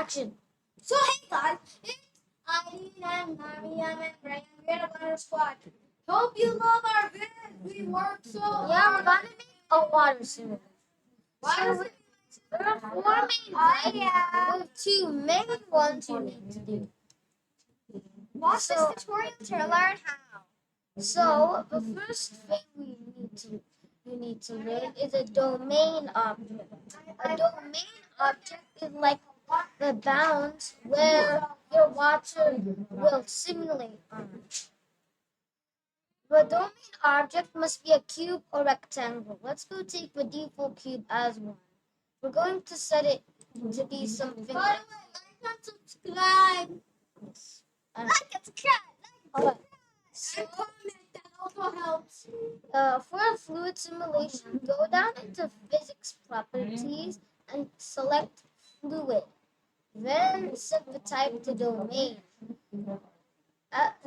action. So hey guys, it's Eileen and Mariam and Brian. We're a water squad. Hope you love our vid. We work so Yeah, we're hard. gonna make a water simulator. Water So there are four main types with two main ones you need to do. Watch this tutorial to learn how. So the first thing you need to learn is a domain object. A domain object is like the bounds where your water will simulate on. The domain object must be a cube or rectangle. Let's go take the default cube as one. We're going to set it to be something By like the way, like and subscribe. this. Like and subscribe. Alright. And comment. That also helps. For a fluid simulation, go down into physics properties and select fluid. Then set the type to domain.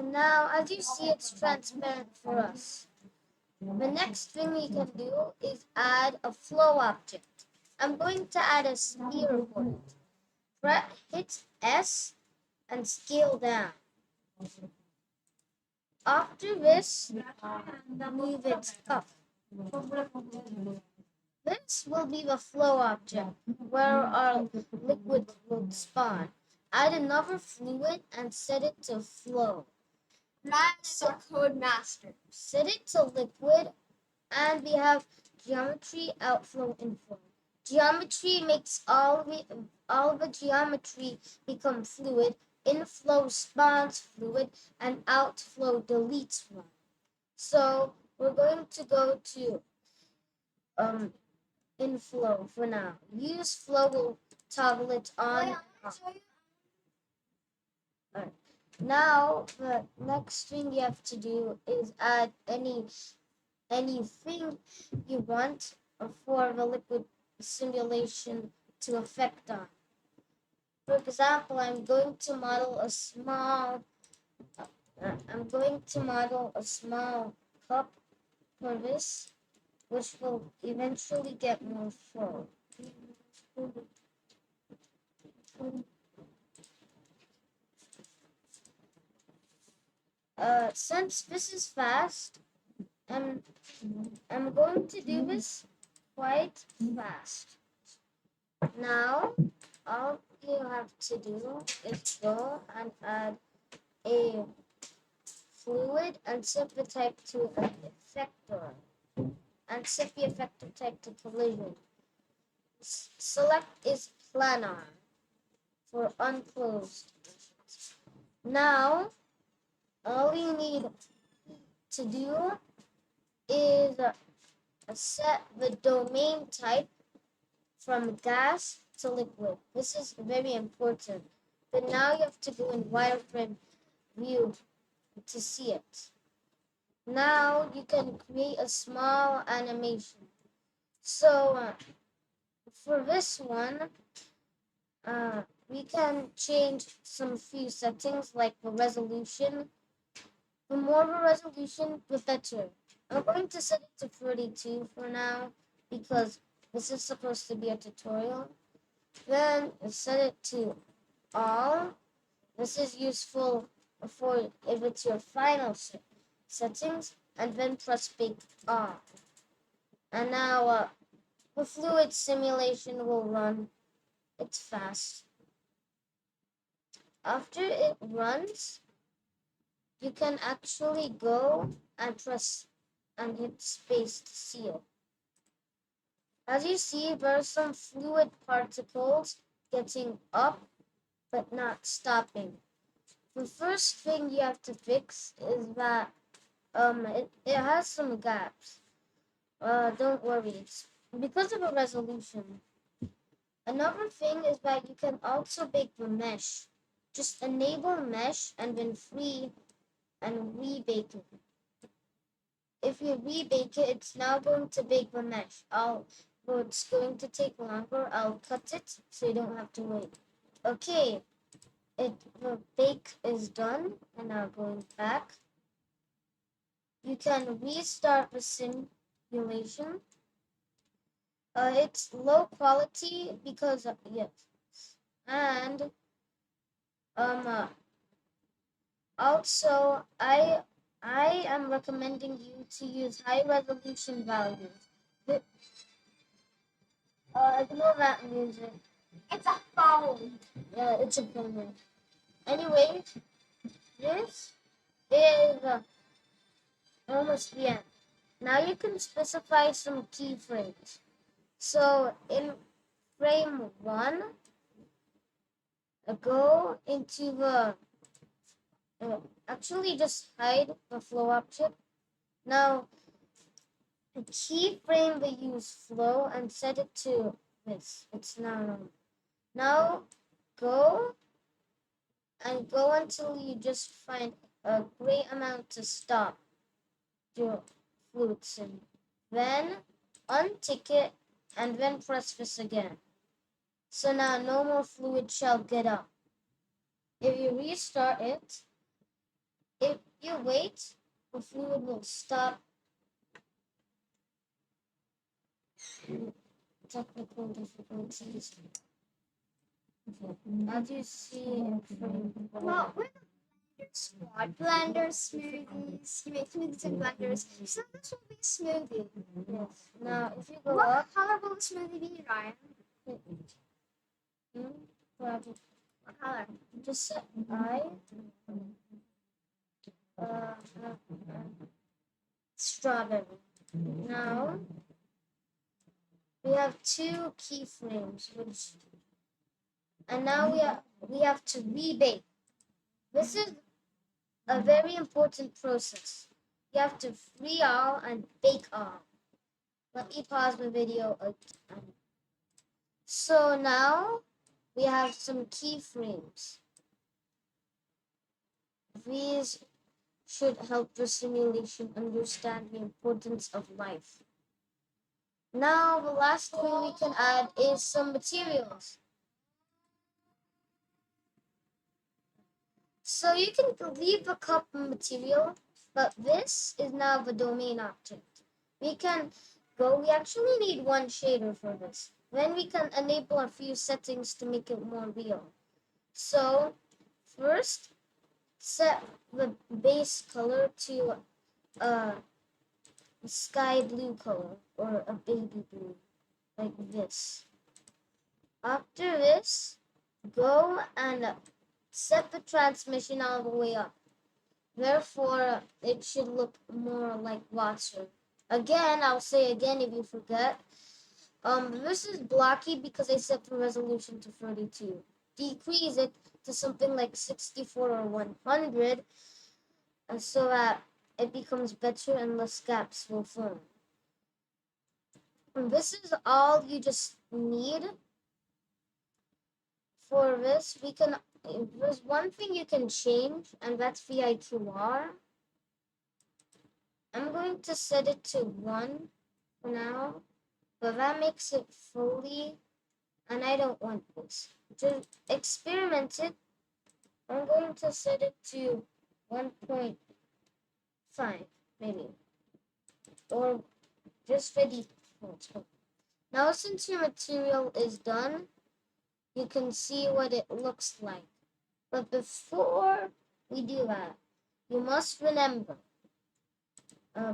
Now, as you see, it's transparent for us. The next thing we can do is add a flow object. I'm going to add a sphere for it. Hit S and scale down. After this, move it up. This will be the flow object where our liquid will spawn. Add another fluid and set it to flow. Ryan is our code master. Set it to liquid, and we have geometry, outflow, inflow. Geometry makes all the geometry become fluid. Inflow spawns fluid, and outflow deletes one. So we're going to go to inflow for now. Use flow will toggle it on. Wait, I'm gonna show you. Alright. Now the next thing you have to do is add anything you want for the liquid simulation to affect on. For example, I'm going to model a small cup for this, which will eventually get more full. Since this is fast, I'm going to do this quite fast. Now, all you have to do is go and add a fluid and set the type to an effector, and set the effector type to collision. Select is planar for unclosed. Now, all you need to do is set the domain type from gas to liquid. This is very important. But now you have to go in wireframe view to see it. Now you can create a small animation. So for this one, we can change some few settings like the resolution. The more the resolution, the better. I'm going to set it to 32 for now because this is supposed to be a tutorial. Then set it to all. This is useful for if it's your final settings, and then press bake on. And now the fluid simulation will run. It's fast. After it runs, you can actually go and press and hit space to see it. As you see, there are some fluid particles getting up but not stopping. The first thing you have to fix is that it has some gaps. Don't worry, it's because of a resolution. Another thing is that you can also bake the mesh. Just enable mesh and then free and rebake it. If you rebake it, it's now going to bake the mesh. It's going to take longer. I'll cut it so you don't have to wait. Okay, the bake is done, and now going back. You can restart the simulation. It's low quality because yes. And also I am recommending you to use high resolution values. The- Ignore that music. It's a phone. Yeah, it's a bummer. Anyway, this is almost the end. Now you can specify some keyframes. So in frame 1, go into the actually just hide the flow object. Now keyframe the use flow and set it to this. It's now normal. Now go until you just find a great amount to stop your flutes in. Then untick it and then press this again. So now no more fluid shall get up. If you restart it, if you wait, the fluid will stop. Technical difficulties. As you see in frame Well, we're the Blender Squad. Blender smoothies. You make smoothies in blenders. So this will be a smoothie. yes. Now if you go What up, color will the smoothie be, Ryan? probably What color? just set I strawberry. Now we have two keyframes, and now we have to rebake. This is a very important process. You have to free all and bake all. Let me pause the video again. So now we have some keyframes. These should help the simulation understand the importance of life. Now the last thing we can add is some materials. So you can leave the cup material, but this is now the domain object. We actually need one shader for this. Then we can enable a few settings to make it more real. So first, set the base color to a sky blue color or a baby blue, like this. After this, go and set the transmission all the way up. Therefore, it should look more like water. Again, I'll say again if you forget. This is blocky because I set the resolution to 32. Decrease it to something like 64 or 100 so that it becomes better and less gaps will form. And this is all you just need. For this, there's one thing you can change, and that's VIQR. I'm going to set it to 1 for now, but that makes it fully, and I don't want this. To experiment it, I'm going to set it to 1.5, maybe, or just for default. Now, since your material is done, you can see what it looks like. But before we do that, you must remember,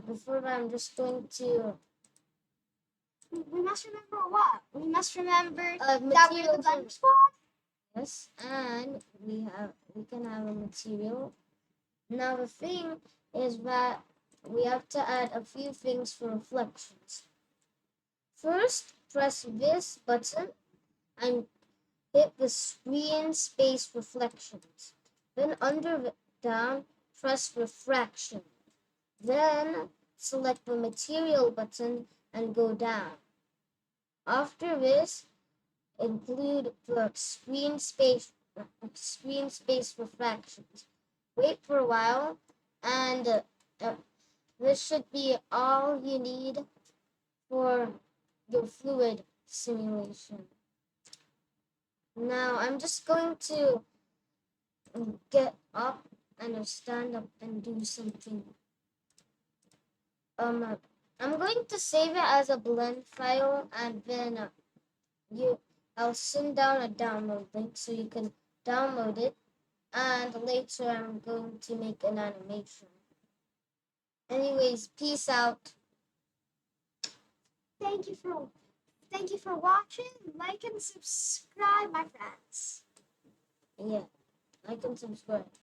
before that, I'm just going to... We must remember what? We must remember that we're the materials Blender Squad. Yes, and we can have a material. Now the thing is that we have to add a few things for reflections. First, press this button and hit the screen space reflections. Then down, press refraction. Then select the material button and go down. After this, include the screen space refractions. Wait for a while, and this should be all you need for your fluid simulation. Now I'm just going to get up and stand up and do something. I'm going to save it as a blend file, and then I'll send down a download link so you can download it, and later I'm going to make an animation. Anyways, peace out. Thank you for watching. Like and subscribe, my friends. Yeah, like and subscribe.